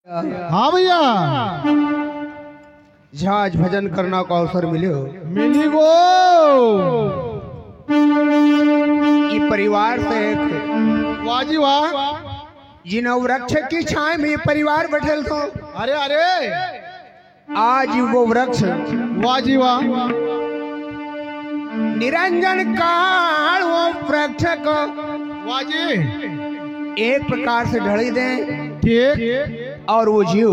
हाँ भैया, झाज भजन करना को अवसर मिले मिली गो ये परिवार से एक वाजी वाह। जिन वृक्ष की छाए में ये परिवार बैठल थो। अरे अरे आज वो वृक्ष वाजी वाह। निरंजन काल वो वृक्ष को वाजी एक प्रकार से ढड़ी दे ठीक और वो जीव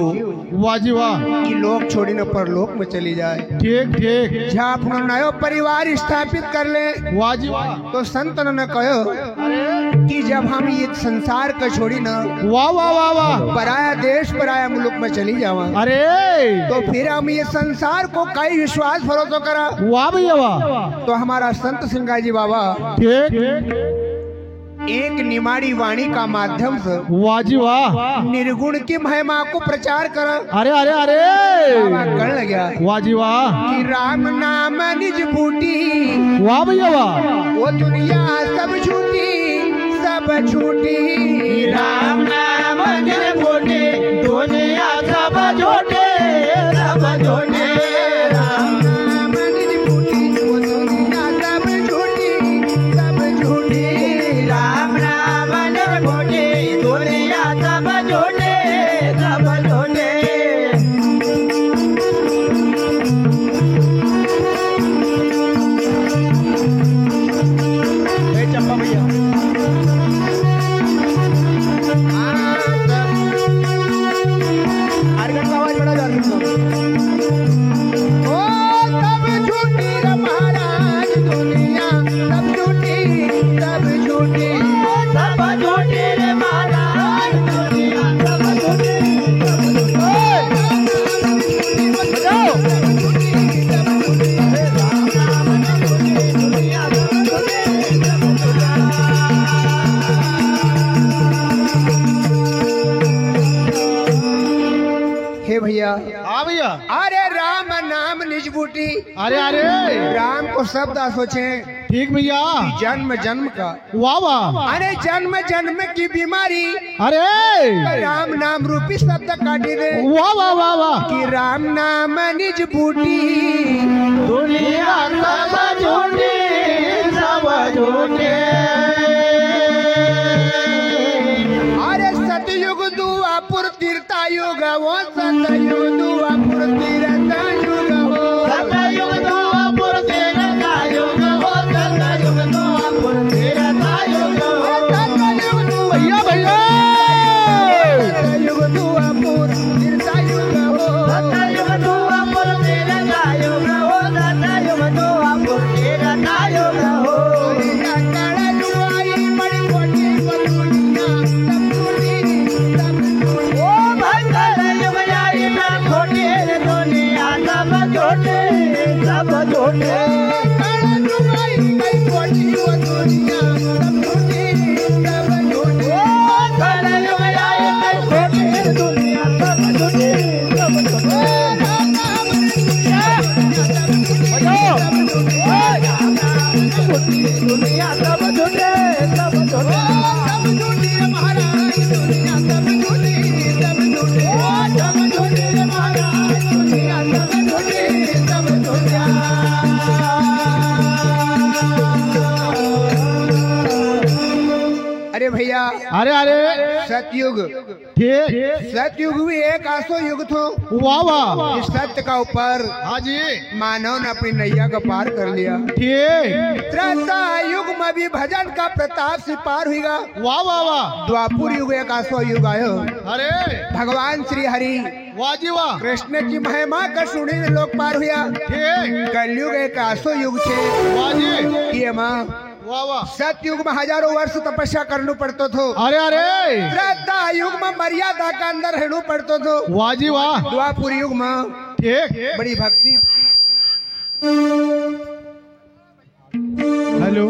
वाजी वाह। की लोक छोड़ी न परलोक में चली जाए। ठीक ठीक जहाँ अपना नयो परिवार स्थापित कर ले वाजी वाह। तो संतन ने कहो कि जब हम ये संसार का छोड़ी न वाह वाह वाह वाह। पराया देश पराया मुल्क में चली जावा अरे तो फिर हम ये संसार को कई विश्वास भरोसा करा। वाह भैया वाह। तो हमारा संत सिंगा जी बाबा ठीक एक निमाड़ी वाणी का माध्यम से वाजी वाह। निर्गुण की महिमा को प्रचार करा। अरे अरे अरे बाबा कर लगा वाजी वाह। कि राम नाम निज बूटी वाह भैया वाह। वो दुनिया सब झूठी राम नाम निज बूटी दुनिया सब झूठी सब झूठी। राम नाम निज बूटी वो दुनिया सब झूठी राम नाम निज बूटी दुनिया सब झूठी सब झूठी। चंपा भैया आर्गन का आवाज बड़ा जाती है। ओ सब झूठी रे महाराज दुनिया सब झूठी सब झूठी रे महाराज दुनिया सब झूठी बजाओ। हे भैया हाँ भैया। अरे राम नाम निज बूटी। अरे अरे राम को शब्द सोचे ठीक भैया। जन्म जन्म का वाह वाह। अरे जन्म जन्म की बीमारी अरे राम नाम रूपी शब्द काटी दे वाह वाह वाह वाह। कि राम नाम निज बूटी दुनिया सब झूठी सब झूठी। अरे सतयुग दुआपुर तीर्था युग वो सतयुग दुआपुर तीर्था युग हो सतयुग दुआपुर तेरा युग हो सतयुग दुआपुर तेरा युग हो भैया भैया। सतयुग दुआपुर तीर्था युग हो सतयुग दुआपुर तेरा युग हो सतयुग दुआपुर तेरा युग हो। ओ भंगर युग आई ना छोटी दुनिया सब झूठी सब झूठी। दुनिया सब झूठे सब झूठे। अरे भैया अरे अरे सतयुग ठीक सतयुग भी एक आसो युग थो। वाह वाह। इस सत्य का ऊपर हाँ जी मानव ने अपनी नैया का पार कर लिया। ठीक त्रेता युग में भी भजन का प्रताप से पार हुआ। वाह वाह वाह। द्वापुर युग एक आसो युग आयो। अरे भगवान श्री हरि वाह जी वाह। कृष्ण की महिमा का सुनी लोग पार हुआ। ठीक कलयुग एक आसो युग छे। वाह जी ये माँ वाह वाह। सतयुग में हजारों वर्ष तपस्या करना पड़तो थो। अरे अरे त्रेता युग में मर्यादा का अंदर रहना पड़तो थो। वाह जी वाह। द्वापुर युग में ठीक बड़ी भक्ति। हेलो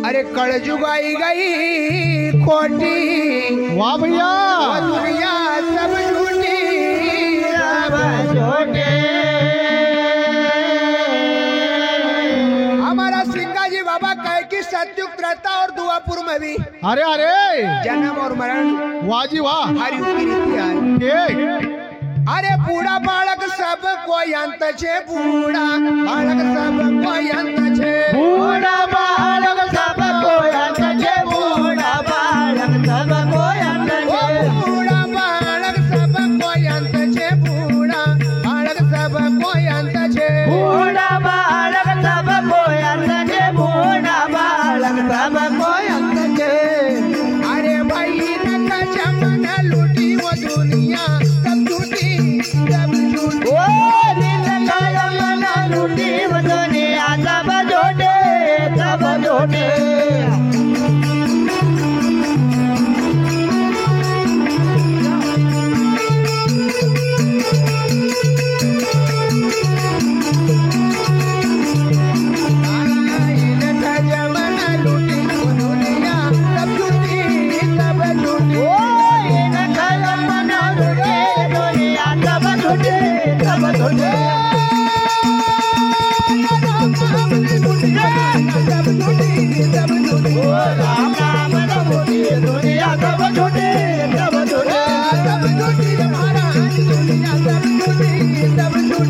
अरे कलयुग आई गई खोटी वाह भैया। दुनिया सब झूठी सब झूठे। हमारा सिंगा जी बाबा कहे कि सतयुग त्रेता और दुआपुर गुरु में भी अरे अरे जन्म और मरण वाह जी वाह हरि की रीति है। ठीक अरे बूढ़ा बालक सब कोई अंत छे, बूढ़ा बालक सब कोई अंत छे, बूढ़ा बालक सब कोई अंत छे, बूढ़ा बालक सब कोई अंत ओ छे, बूढ़ा बालक सब कोई अंत छे, बूढ़ा बालक सब कोई अंत छे, बूढ़ा बालक सब कोई अंत छे, बूढ़ा बालक सब कोई अंत छे। अरे भाई नका जमाना लूटी वो दुनिया सब झूठी सब झूठी। ओ दिन का जमाना लूटी वो दुनिया सब झूठे सब झूठे। नका जमाना लूटी वो दुनिया सब झूठी सब झूठी। ओ दिन का जमाना लूटी दुनिया सब झूठे सब झूठे। ओ राम नाम लूटी दुनिया सब झूठे सब झूठे।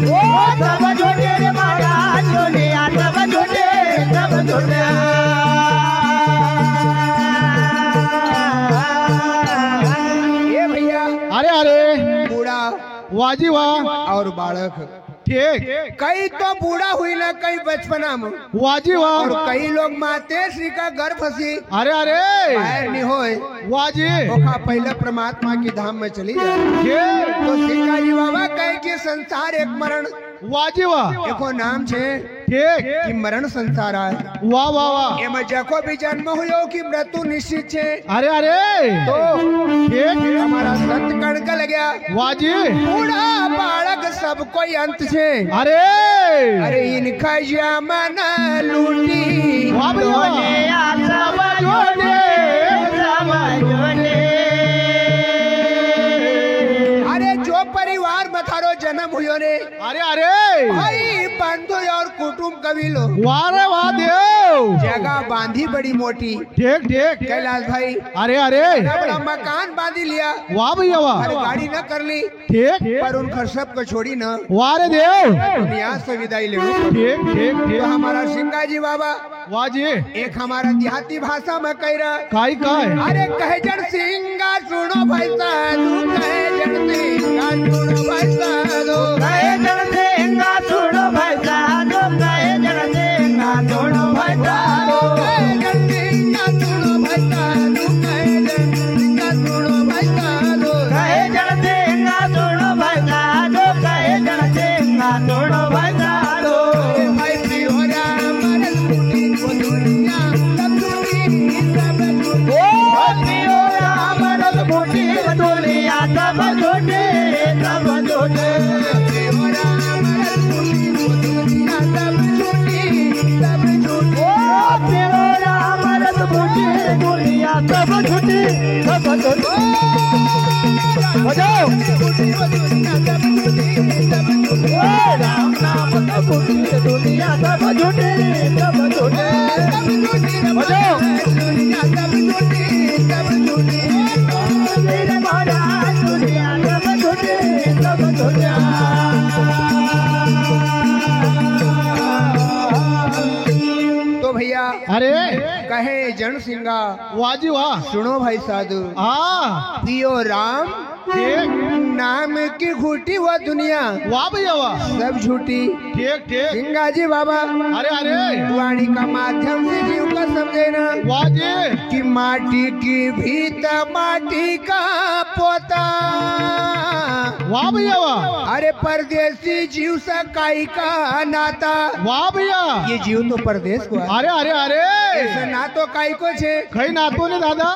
ओ सब झूठे रे महाराज दुनिया सब झूठे सब झूठे। ये भैया अरे अरे बूढ़ा वाह जी वाह और बालक ठीक कई तो बूढ़ा हुई ना कई बचपना में वाह जी और वाह कई लोग माते श्री का गर्भ हसी अरे अरे बाहर नहीं होए वाह जी ओखा पहले परमात्मा की धाम में चली जाए। ठीक तो सीता जी बाबा कहे कि संसार एक मरण वाह जी वाह एको नाम छे ठीक कि मरण संसार है। वाह वाह वाह एम जको भी जन्म हुयो कि मृत्यु निश्चित छे। अरे अरे तो ठीक हमारा संत कणक लग गया वाह जी बूढ़ा बालक सब कोई अंत छे। अरे अरे इनका जमाना लूटी वाह भैया दुनिया सब झूठे सब झूठे। अरे जो परिवार में थारो जन्म हुयो रे अरे अरे भाई बंधु और कुटुंब कबीलो वाह रे वाह देव जगह बांधी बड़ी मोटी ठीक ठीक कैलाश भाई अरे अरे बड़ा बड़ा मकान बांधी लिया वाह भैया वाह और गाड़ी न कर ली ठीक पर उन सब को छोड़ी न वाह रे देव दुनिया से विदाई ले लो। ठीक ठीक तो ठीक हमारा सिंगा जी बाबा वाह जी एक हमारा देहाती भाषा में कह रहा काई काय अरे कहे जन सिंगा सुनो भाई साधु कहे जन सिंगा सुनो भाई साधु कहे जन सिंगा सुनो भाई साधु कहे जन सिंगा सुनो भाई साधु कहे जन सिंगा सुनो भाई साधु कहे जन सिंगा सुनो भाई साधु कहे जन सिंगा सुनो भाई साधु कहे जन सिंगा सुनो भाई साधु। भाई प्रियो राम रस मुनि को दुनिया सब झूठी सब झूठी। ओ पियो राम रस मुठी दुनिया सब झूठे सब झूठे। प्रियो राम रस मुनि को दुनिया सब झूठी सब झूठी। ओ पियो राम रस मुठी दुनिया सब झूठी सब झूठे। बजाओ झूठी वो दुनिया सब झूठी सब झूठी। ओ राम नाम सब झूठी दुनिया सब झूठे सब झूठे। सब झूठी रे बजाओ दुनिया सब झूठी सब झूठी। मेरे महाराज दुनिया सब झूठे सब झूठे। तो भैया अरे कहे जन सिंगा वाह जी वाह सुनो भाई साधु हाँ पियो राम ठीक नाम की घूटी वो दुनिया वाह भैया वाह सब झूठी। ठीक ठीक सिंगा जी बाबा अरे अरे वाणी का माध्यम से जीव का समझे ना वाह जी कि माटी की भीत माटी का पोता वाह भैया वाह अरे परदेसी जीव से काई का नाता। वाह भैया ये जीव तो परदेश को है। अरे अरे अरे ऐसे ना तो काई को छे कहीं नातो ने दादा